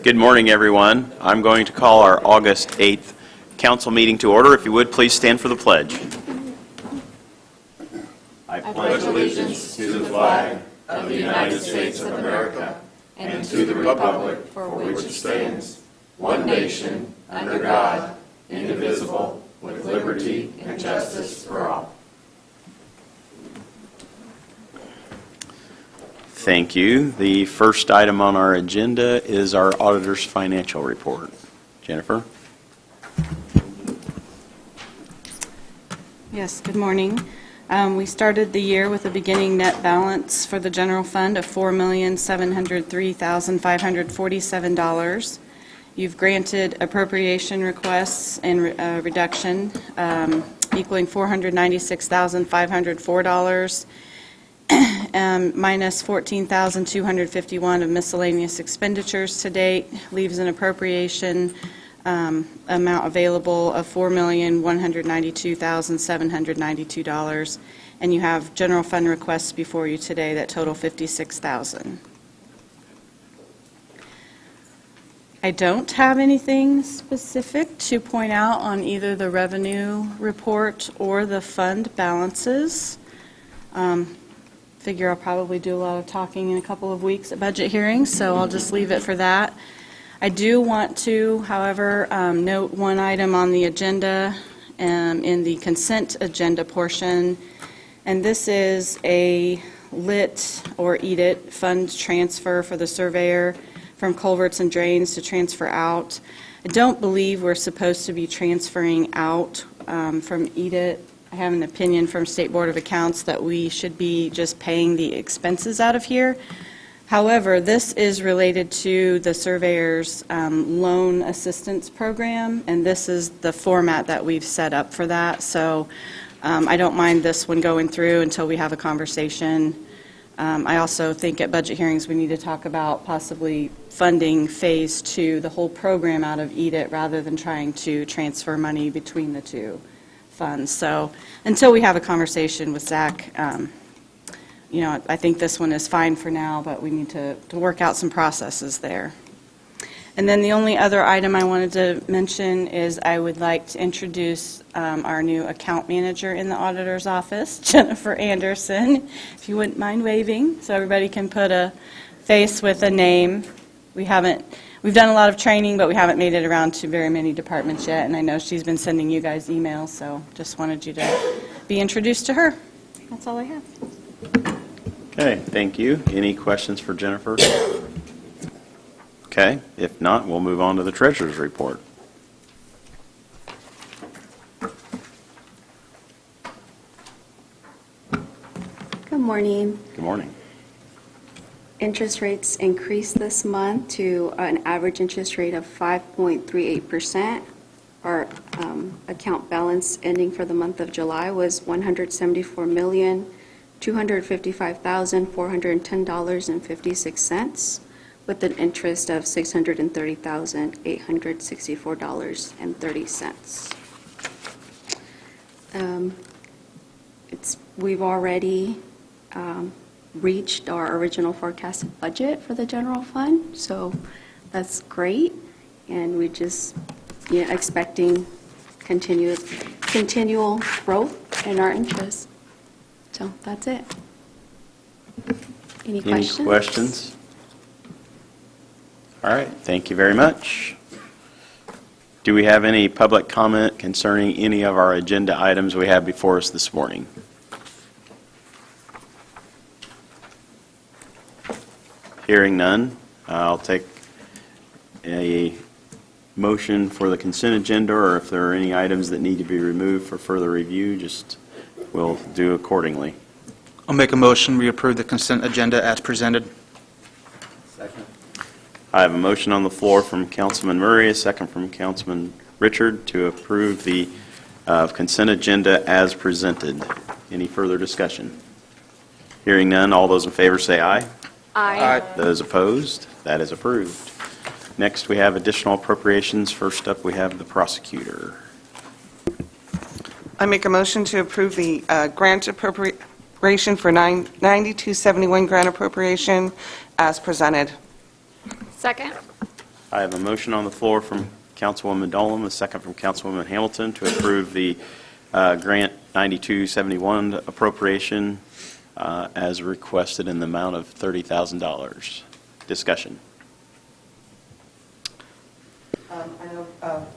Good morning, everyone. I'm going to call our August 8th council meeting to order. If you would, please stand for the pledge. I pledge allegiance to the flag of the United States of America and to the republic for which it stands, one nation, under God, indivisible, with liberty and justice for all. Thank you. The first item on our agenda is our auditor's financial report. Jennifer? Yes, good morning. We started the year with a beginning net balance for the general fund of $4,703,547. You've granted appropriation requests and reduction equaling $496,504. Minus $14,251 of miscellaneous expenditures to date, leaves an appropriation amount available of $4,192,792, and you have general fund requests before you today that total $56,000. I don't have anything specific to point out on either the revenue report or the fund balances. Figure I'll probably do a lot of talking in a couple of weeks at budget hearings, so I'll just leave it for that. I do want to, however, note one item on the agenda in the consent agenda portion, and this is a LIT or EDIT fund transfer for the surveyor from culverts and drains to transfer out. I don't believe we're supposed to be transferring out from EDIT. I have an opinion from State Board of Accounts that we should be just paying the expenses out of here. However, this is related to the surveyor's loan assistance program, and this is the format that we've set up for that. So I don't mind this one going through until we have a conversation. I also think at budget hearings we need to talk about possibly funding phase 2, the whole program out of EDIT, rather than trying to transfer money between the two funds. So until we have a conversation with Zach, I think this one is fine for now, but we need to work out some processes there. And then the only other item I wanted to mention is I would like to introduce our new account manager in the auditor's office, Jennifer Anderson, if you wouldn't mind waving so everybody can put a face with a name. We've done a lot of training, but we haven't made it around to very many departments yet, and I know she's been sending you guys emails, so just wanted you to be introduced to her. That's all I have. Okay, thank you. Any questions for Jennifer? Okay, if not, we'll move on to the treasurer's report. Good morning. Good morning. Interest rates increased this month to an average interest rate of 5.38%. Our account balance ending for the month of July was $174,255,410.56, with an interest of $630,864.30. We've already reached our original forecasted budget for the general fund, so that's great, and we just expecting continual growth in our interest. So that's it. Any questions? Any questions? All right, thank you very much. Do we have any public comment concerning any of our agenda items we have before us this morning? Hearing none, I'll take a motion for the consent agenda, or if there are any items that need to be removed for further review, we'll do accordingly. I'll make a motion we approve the consent agenda as presented. Second. I have a motion on the floor from Councilman Murray, a second from Councilman Richard to approve the consent agenda as presented. Any further discussion? Hearing none, all those in favor say aye. Aye. Those opposed? That is approved. Next, we have additional appropriations. First up, we have the prosecutor. I make a motion to approve the grant appropriation for 9271 grant appropriation as presented. Second. I have a motion on the floor from Councilwoman Dolam, a second from Councilwoman Hamilton to approve the Grant 9271 appropriation as requested in the amount of $30,000. Discussion. I know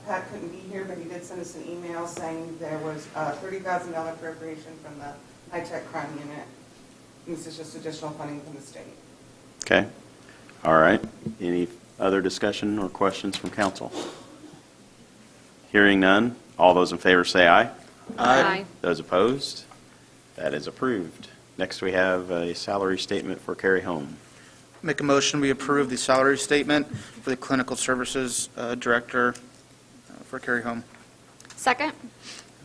Pat couldn't be here, but he did send us an email saying there was a $30,000 appropriation from the high-tech crime unit. And this is just additional funding from the state. Okay. All right. Any other discussion or questions from council? Hearing none. All those in favor say aye. Aye. Those opposed? That is approved. Next, we have a salary statement for Carrie Home. Make a motion, we approve the salary statement for the Clinical Services Director for Carrie Home. Second?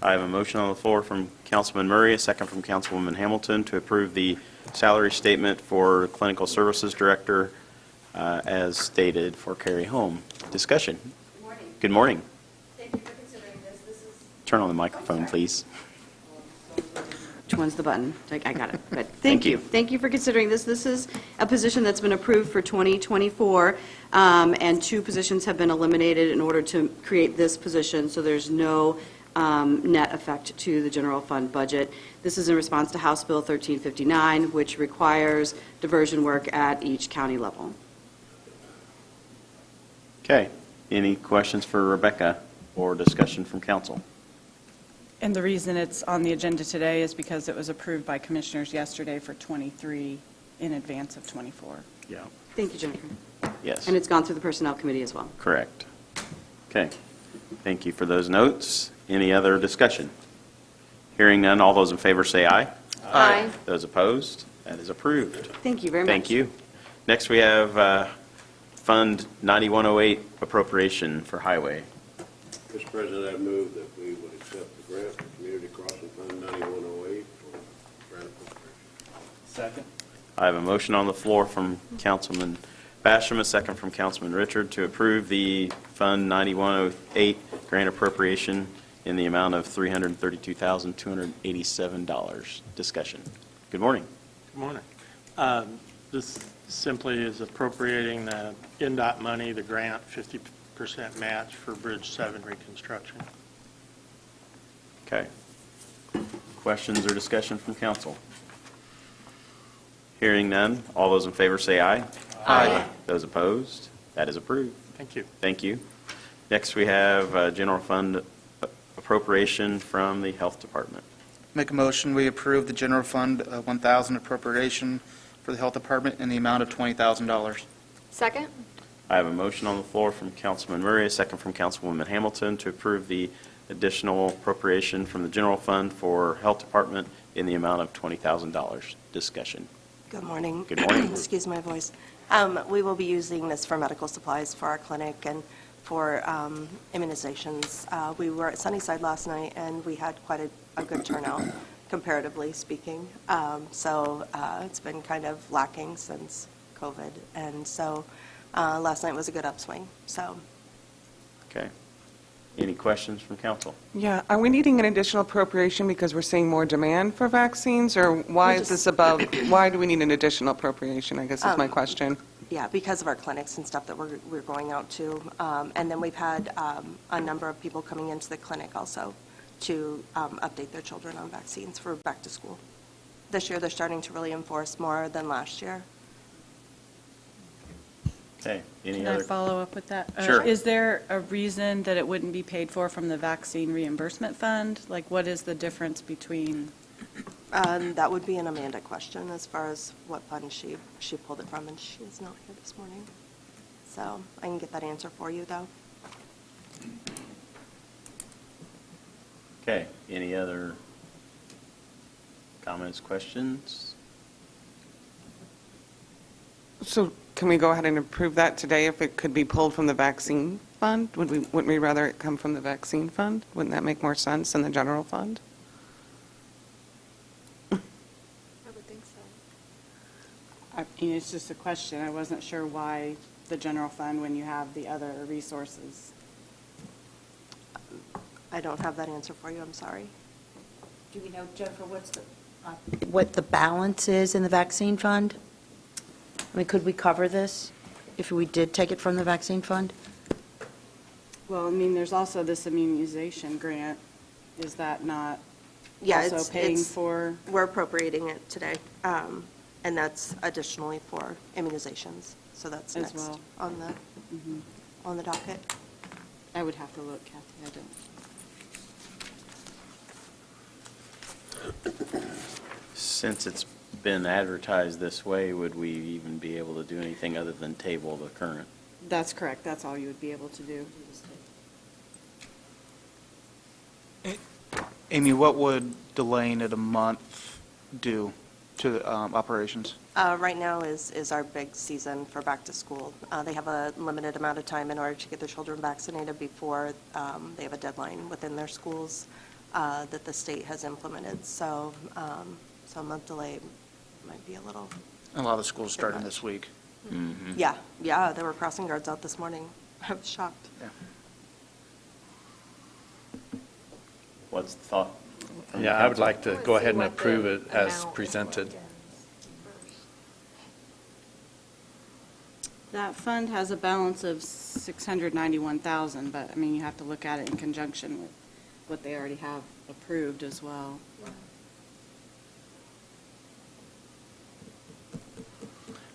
I have a motion on the floor from Councilman Murray, a second from Councilwoman Hamilton to approve the salary statement for Clinical Services Director as stated for Carrie Home. Discussion. Good morning. Good morning. Thank you for considering this. This is, Turn on the microphone, please. which one's the button? I got it. Good. Thank Thank you. you. Thank you for considering this. This is a position that's been approved for 2024, and 2 positions have been eliminated in order to create this position, so there's no net effect to the general fund budget. This is in response to House Bill 1359, which requires diversion work at each county level. Okay. Any questions for Rebecca or discussion from council? And the reason it's on the agenda today is because it was approved by commissioners yesterday for 23 in advance of 24. Yeah. Thank you, Jennifer. Yes. And it's gone through the Personnel Committee as well. Correct. Okay. Thank you for those notes. Any other discussion? Hearing none, all those in favor say aye. Aye. Those opposed? That is approved. Thank you very much. Thank you. Next, we have Fund 9108 appropriation for highway. Mr. President, I move that we would accept the grant for Community Crossing Fund 9108 for grant appropriation. Second. I have a motion on the floor from Councilman Basham, a second from Councilman Richard, to approve the Fund 9108 grant appropriation in the amount of $332,287. Discussion. Good morning. Good morning. This simply is appropriating the NDOT money, the grant, 50% match for Bridge 7 reconstruction. Okay. Questions or discussion from council? Hearing none, all those in favor say aye. Aye. Those opposed? That is approved. Thank you. Thank you. Next, we have general fund appropriation from the Health Department. Make a motion, we approve the General Fund 1,000 appropriation for the Health Department in the amount of $20,000. Second? I have a motion on the floor from Councilman Murray, a second from Councilwoman Hamilton to approve the additional appropriation from the general fund for Health Department in the amount of $20,000. Discussion. Good morning. Good morning. Excuse my voice. We will be using this for medical supplies for our clinic and for immunizations. We were at Sunnyside last night, and we had quite a good turnout, comparatively speaking. So it's been kind of lacking since COVID, and so last night was a good upswing. So. Okay. Any questions from council? Yeah, are we needing an additional appropriation because we're seeing more demand for vaccines, or why is this above, why do we need an additional appropriation, I guess is my question. Yeah, because of our clinics and stuff that we're going out to. And then we've had a number of people coming into the clinic also to update their children on vaccines for back to school. This year, they're starting to really enforce more than last year. Okay. Any Can other? I follow up with that? Sure. Is there a reason that it wouldn't be paid for from the vaccine reimbursement fund? Like, what is the difference between? That would be an Amanda question as far as what fund she pulled it from, and she is not here this morning. So I can get that answer for you, though. Okay. Any other comments, questions? So can we go ahead and approve that today if it could be pulled from the vaccine fund? Wouldn't we rather it come from the vaccine fund? Wouldn't that make more sense than the general fund? I would think so. I mean, it's just a question. I wasn't sure why the general fund when you have the other resources. I don't have that answer for you, I'm sorry. Do we know, Jennifer, what the balance is in the vaccine fund? I mean, could we cover this? if we did take it from the vaccine fund? Well, I mean, there's also this immunization grant. Is that not Yeah, also paying for? We're appropriating it today, and that's additionally for immunizations. So that's As next well. on the docket. I would have to look, Kathy, I don't. Since it's been advertised this way, would we even be able to do anything other than table the current? That's correct, that's all you would be able to do. Amy, what would delaying it a month do to the operations? Right now is our big season for back to school. They have a limited amount of time in order to get their children vaccinated before they have a deadline within their schools that the state has implemented. So a month delay might be a little. A lot of the schools starting this week. Yeah, there were crossing guards out this morning. I was shocked. Yeah. What's the thought? from Yeah, I would council? like to go ahead and approve it as presented. That fund has a balance of $691,000, but, I mean, you have to look at it in conjunction with what they already have approved as well.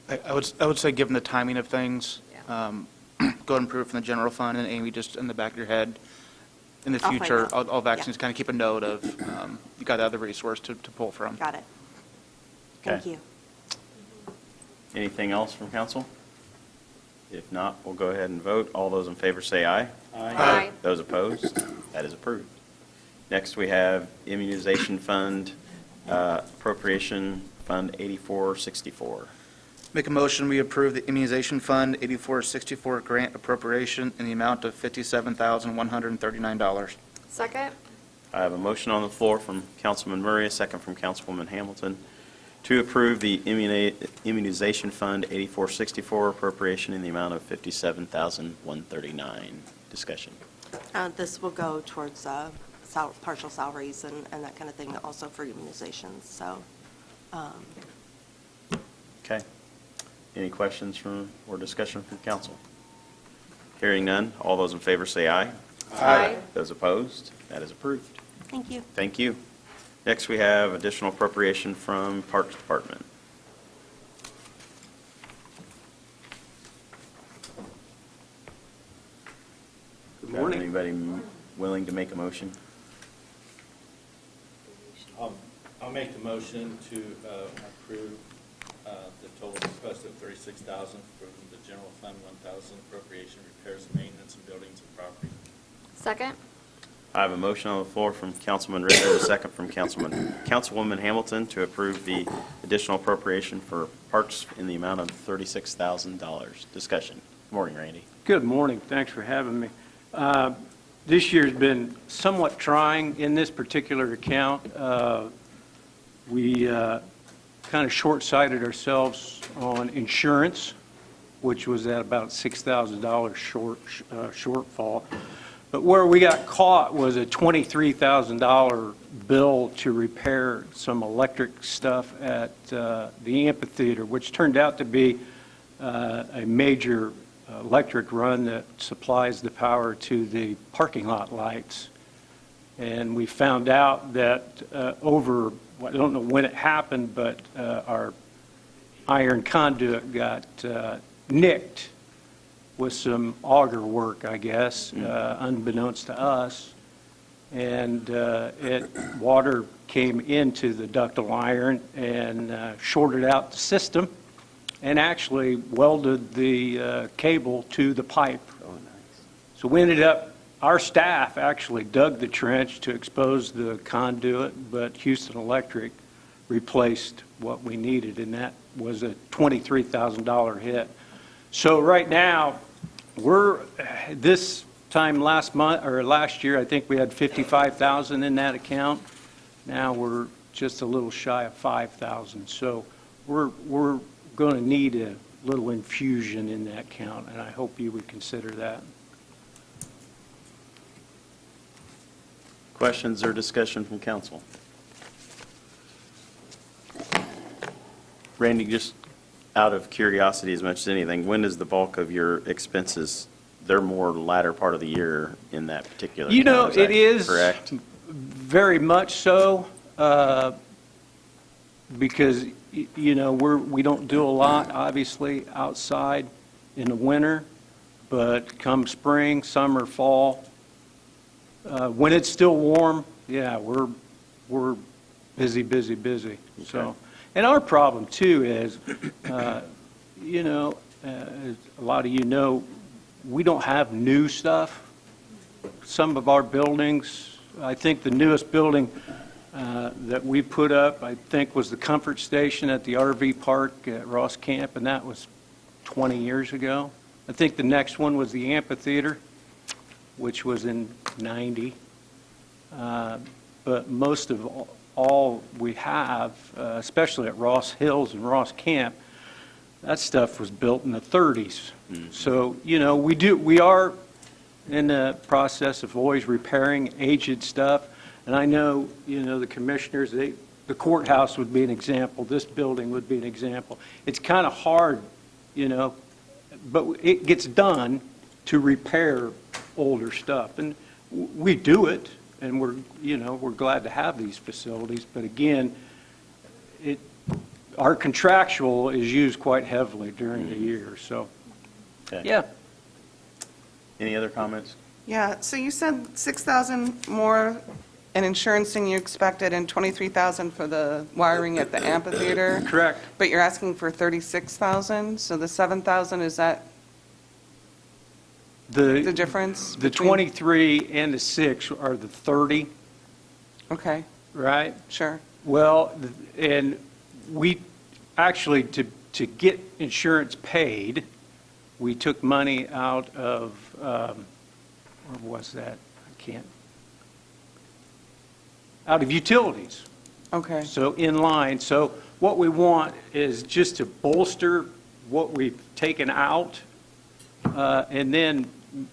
I would say, given the timing of things, go ahead and approve it from the general fund, and Amy, just in the back of your head, in the I'll find future, out. all vaccines, kind of keep a note of, you got other resource to pull from. Got it. Thank Okay. you. Anything else from council? If not, we'll go ahead and vote. All those in favor say aye. Aye. Those opposed? That is approved. Next, we have immunization fund, appropriation fund 8464. Make a motion, we approve the immunization fund 8464 grant appropriation in the amount of $57,139. Second? I have a motion on the floor from Councilman Murray, a second from Councilwoman Hamilton, to approve the immunization fund 8464 appropriation in the amount of $57,139. Discussion. This will go towards partial salaries and that kind of thing, also for immunizations, so. Okay. Any questions or discussion from council? Hearing none, all those in favor say aye. Aye. Those opposed? That is approved. Thank you. Thank you. Next, we have additional appropriation from Parks Department. Good morning. Anybody willing to make a motion? I'll make the motion to approve the total request of $36,000 from the general fund, $1,000 appropriation, repairs and maintenance and buildings and property. Second? I have a motion on the floor from Councilman Ritter, a second from Councilwoman Hamilton to approve the additional appropriation for parks in the amount of $36,000. Discussion. Good morning, Randy. Good morning. Thanks for having me. This year's been somewhat trying in this particular account. We kind of short-sighted ourselves on insurance, which was at about $6,000 shortfall. But where we got caught was a $23,000 bill to repair some electric stuff at the amphitheater, which turned out to be a major electric run that supplies the power to the parking lot lights. And we found out that I don't know when it happened, but our iron conduit got nicked with some auger work, I guess, unbeknownst to us. And water came into the ductile iron and shorted out the system and actually welded the cable to the pipe. Oh, nice. So we ended up, our staff actually dug the trench to expose the conduit, but Houston Electric replaced what we needed, and that was a $23,000 hit. So right now, this time last year, I think we had $55,000 in that account. Now we're just a little shy of $5,000. So we're going to need a little infusion in that account, and I hope you would consider that. Questions or discussion from council? Randy, just out of curiosity as much as anything, when is the bulk of your expenses? They're more latter part of the year in that particular You know, account, it is correct? very much so, because, you know, we don't do a lot, obviously, outside in the winter, but come spring, summer, fall, when it's still warm, yeah, we're busy, busy, busy. So, and our problem too is, you know, as a lot of you know, we don't have new stuff. Some of our buildings, I think the newest building that we put up, I think, was the Comfort Station at the RV park at Ross Camp, and that was 20 years ago. I think the next one was the amphitheater, which was in 90. But most of all we have, especially at Ross Hills and Ross Camp, that stuff was built in the 30s. So, you know, we are in the process of always repairing aged stuff. And I know, you know, the commissioners, the courthouse would be an example. This building would be an example. It's kind of hard, you know, but it gets done to repair older stuff. And we do it, and we're glad to have these facilities. But again, our contractual is used quite heavily during the year, so, Okay. yeah. Any other comments? Yeah, so you said 6,000 more in insurance than you expected and 23,000 for the wiring at the amphitheater, Correct. but you're asking for 36,000, so the 7,000, is that the difference? The between- 23 and the 6 are the 30, Okay, right? sure. Well, and we actually, to get insurance paid, we took money out of, where was that? I can't. Out of utilities. Okay, So in line. So what we want is just to bolster what we've taken out, and then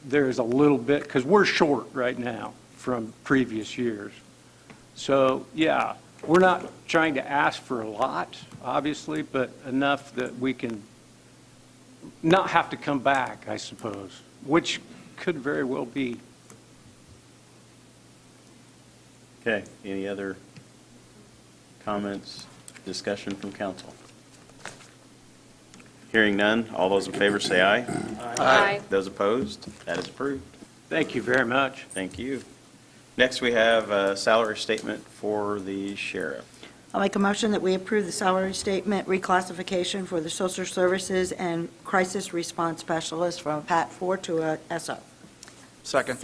there's a little bit, because we're short right now from previous years. So, yeah, we're not trying to ask for a lot, obviously, but enough that we can not have to come back, I suppose, which could very well be. Okay, any other comments, discussion from council? Hearing none, all those in favor say aye. Aye. Those opposed, that is approved. Thank you very much. Thank you. Next, we have a salary statement for the sheriff. I'll make a motion that we approve the salary statement reclassification for the social services and crisis response specialist from a PAT 4 to a SO. Second.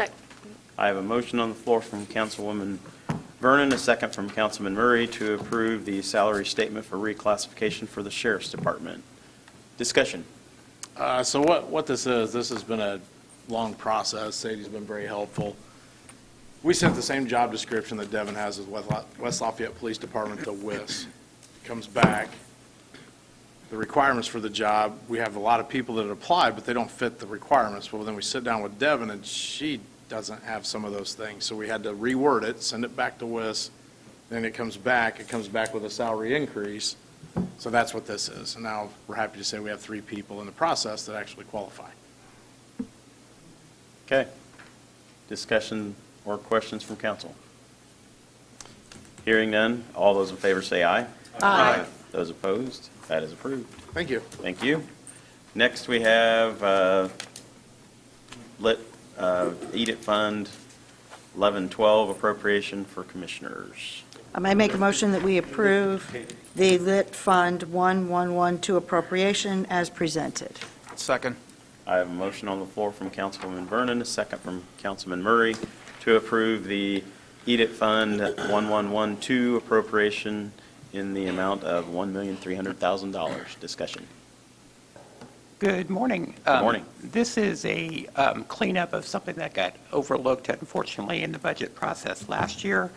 I have a motion on the floor from Councilwoman Vernon, a second from Councilman Murray to approve the salary statement for reclassification for the sheriff's department. Discussion. So what this has been a long process. Sadie's been very helpful. We sent the same job description that Devin has as West Lafayette Police Department to WIS. Comes back, the requirements for the job, we have a lot of people that apply, but they don't fit the requirements. Well, then we sit down with Devin, and she doesn't have some of those things. So we had to reword it, send it back to WIS, then it comes back with a salary increase. So that's what this is. And now we're happy to say we have 3 people in the process that actually qualify. Okay. Discussion or questions from council? Hearing none, all those in favor say aye. Aye. Those opposed, that is approved. Thank you. Thank you. Next, we have EDIT Fund 1112 appropriation for commissioners. I may make a motion that we approve the Lit Fund 1112 appropriation as presented. Second. I have a motion on the floor from Councilwoman Vernon, a second from Councilman Murray to approve the EDIT Fund 1112 appropriation in the amount of $1,300,000. Discussion. Good morning. Good morning. This is a cleanup of something that got overlooked, unfortunately, in the budget process last year.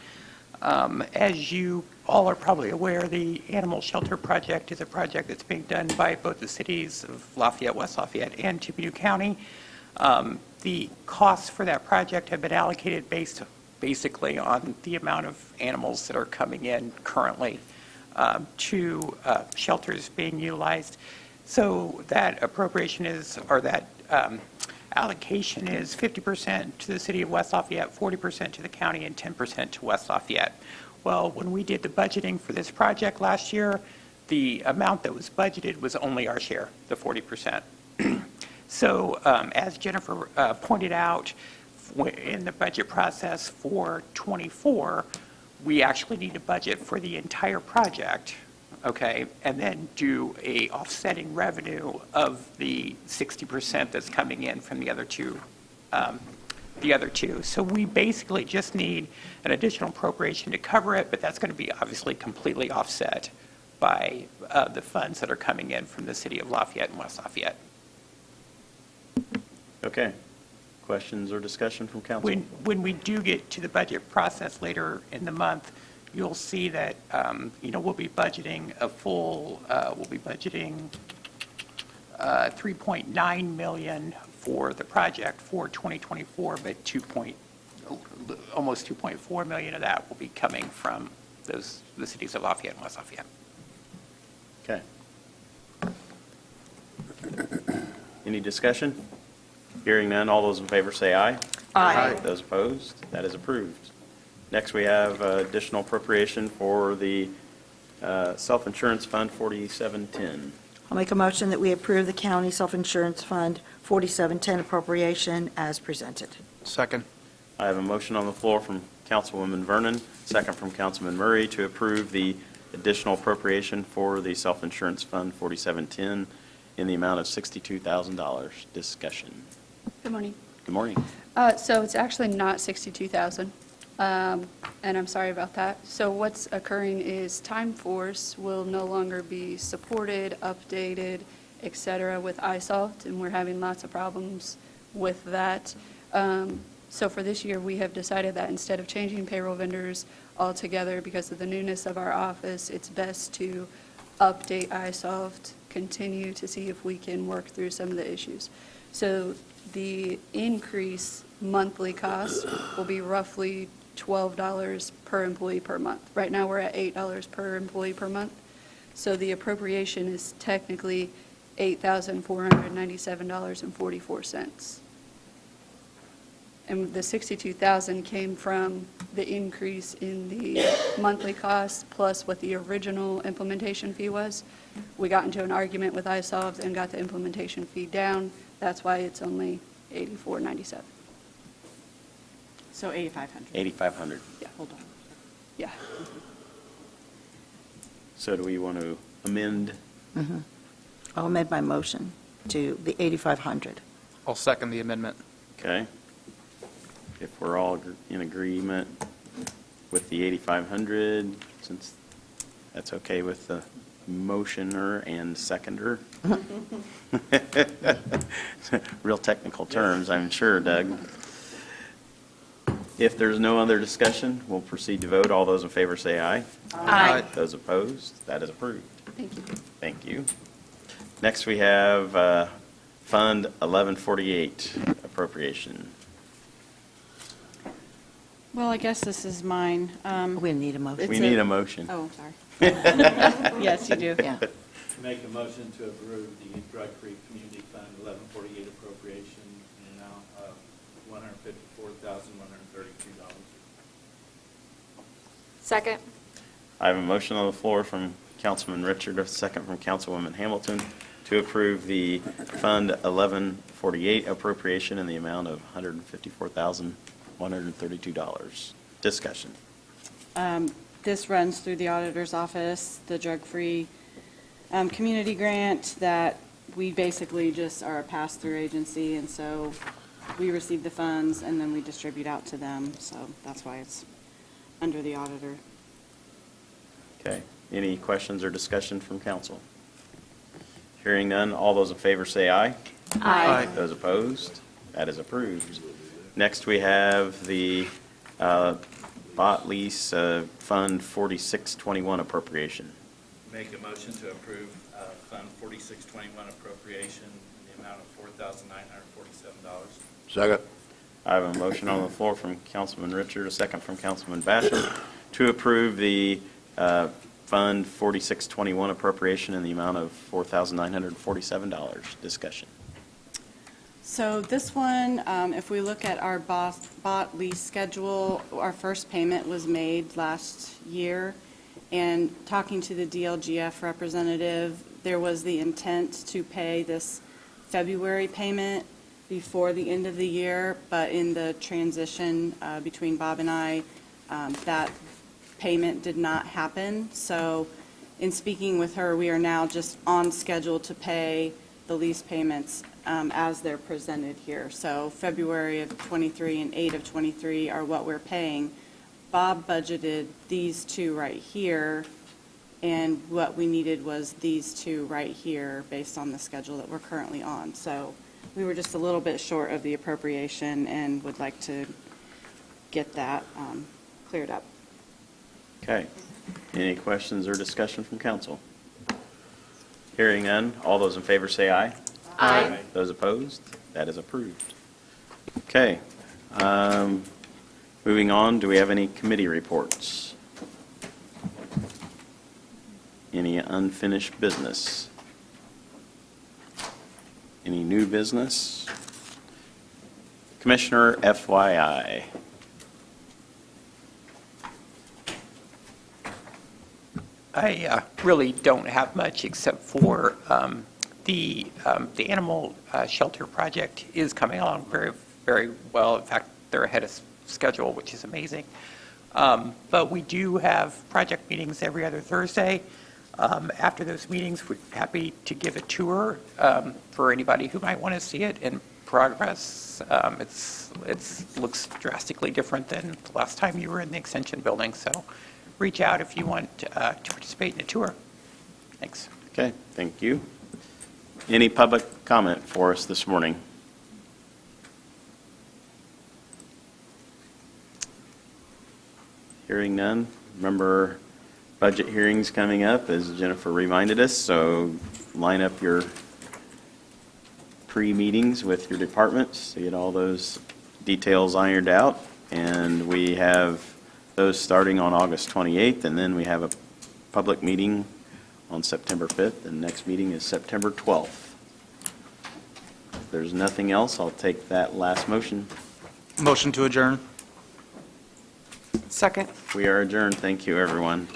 As you all are probably aware, the Animal Shelter Project is a project that's being done by both the cities of Lafayette, West Lafayette, and Tippecanoe County. The costs for that project have been allocated based basically on the amount of animals that are coming in currently to shelters being utilized. So that appropriation is, or that allocation is 50% to the city of West Lafayette, 40% to the county, and 10% to West Lafayette. Well, when we did the budgeting for this project last year, the amount that was budgeted was only our share, the 40%. So as Jennifer pointed out, in the budget process for '24, we actually need to budget for the entire project, okay, and then do a offsetting revenue of the 60% that's coming in from the other two. So we basically just need an additional appropriation to cover it, but that's going to be obviously completely offset by the funds that are coming in from the city of Lafayette and West Lafayette. Okay. Questions or discussion from council? When we do get to the budget process later in the month, you'll see that, we'll be budgeting we'll be budgeting $3.9 million for the project for 2024, but almost $2.4 million of that will be coming from the cities of Lafayette and West Lafayette. Okay. Any discussion? Hearing none, all those in favor say aye. Aye. Those opposed, that is approved. Next, we have additional appropriation for the Self-Insurance Fund 4710. I'll make a motion that we approve the County Self-Insurance Fund 4710 appropriation as presented. Second. I have a motion on the floor from Councilwoman Vernon, second from Councilman Murray, to approve the additional appropriation for the Self-Insurance Fund 4710 in the amount of $62,000. Discussion. Good morning. Good morning. So it's actually not 62,000, and I'm sorry about that. So what's occurring is Time Force will no longer be supported, updated, et cetera, with iSolved, and we're having lots of problems with that. So for this year, we have decided that instead of changing payroll vendors altogether because of the newness of our office, it's best to update iSolved, continue to see if we can work through some of the issues. So the increase monthly cost will be roughly $12 per employee per month. Right now, we're at $8 per employee per month. So the appropriation is technically $8,497.44. And the $62,000 came from the increase in the monthly cost plus what the original implementation fee was. We got into an argument with iSolved and got the implementation fee down. That's why it's only $84.97. So 8,500. 8,500. Yeah, hold on. Yeah. So do we want to amend? I'll amend my motion to the 8,500. I'll second the amendment. Okay. If we're all in agreement with the 8,500, since that's okay with the motioner and seconder. Real technical terms, I'm sure, Doug. If there's no other discussion, we'll proceed to vote. All those in favor say aye. Aye. Those opposed, that is approved. Thank you. Thank you. Next, we have Fund 1148 appropriation. Well, I guess this is mine. We need a motion. We need a motion. Oh, sorry. Yes, you do. Yeah. Make a motion to approve the Drug-Free Community Fund 1148 appropriation in the amount of $154,132. Second. I have a motion on the floor from Councilman Richard, a second from Councilwoman Hamilton, to approve the Fund 1148 appropriation in the amount of $154,132. Discussion. This runs through the auditor's office, the drug-free community grant that we basically just are a pass-through agency, and so we receive the funds and then we distribute out to them, so that's why it's under the auditor. Okay. Any questions or discussion from council? Hearing none, all those in favor say aye. Aye. Those opposed, that is approved. Next, we have the bot lease Fund 4621 appropriation. Make a motion to approve Fund 4621 appropriation in the amount of $4,947. Second. I have a motion on the floor from Councilman Richard, a second from Councilman Basham, to approve the Fund 4621 appropriation in the amount of $4,947. Discussion. So this one, if we look at our bought lease schedule, our first payment was made last year. And talking to the DLGF representative, there was the intent to pay this February payment before the end of the year, but in the transition between Bob and I, that payment did not happen. So in speaking with her, we are now just on schedule to pay the lease payments as they're presented here. So February of '23 and 8 of '23 are what we're paying. Bob budgeted these two right here, and what we needed was these two right here based on the schedule that we're currently on. So we were just a little bit short of the appropriation and would like to get that cleared up. Okay. Any questions or discussion from council? Hearing none, all those in favor say aye. Aye. Those opposed? That is approved. Okay. Moving on, do we have any committee reports? Any unfinished business? Any new business? Commissioner FYI. I really don't have much except for the animal shelter project is coming along very, very well. In fact, they're ahead of schedule, which is amazing. But we do have project meetings every other Thursday. After those meetings, we're happy to give a tour for anybody who might want to see it in progress. It looks drastically different than the last time you were in the Extension building, so reach out if you want to participate in a tour. Thanks. Okay, thank you. Any public comment for us this morning? Hearing none. Remember, budget hearings coming up, as Jennifer reminded us, so line up your pre-meetings with your departments to get all those details ironed out. And we have those starting on August 28th, and then we have a public meeting on September 5th, and next meeting is September 12th. If there's nothing else, I'll take that last motion. Motion to adjourn. Second. We are adjourned. Thank you, everyone.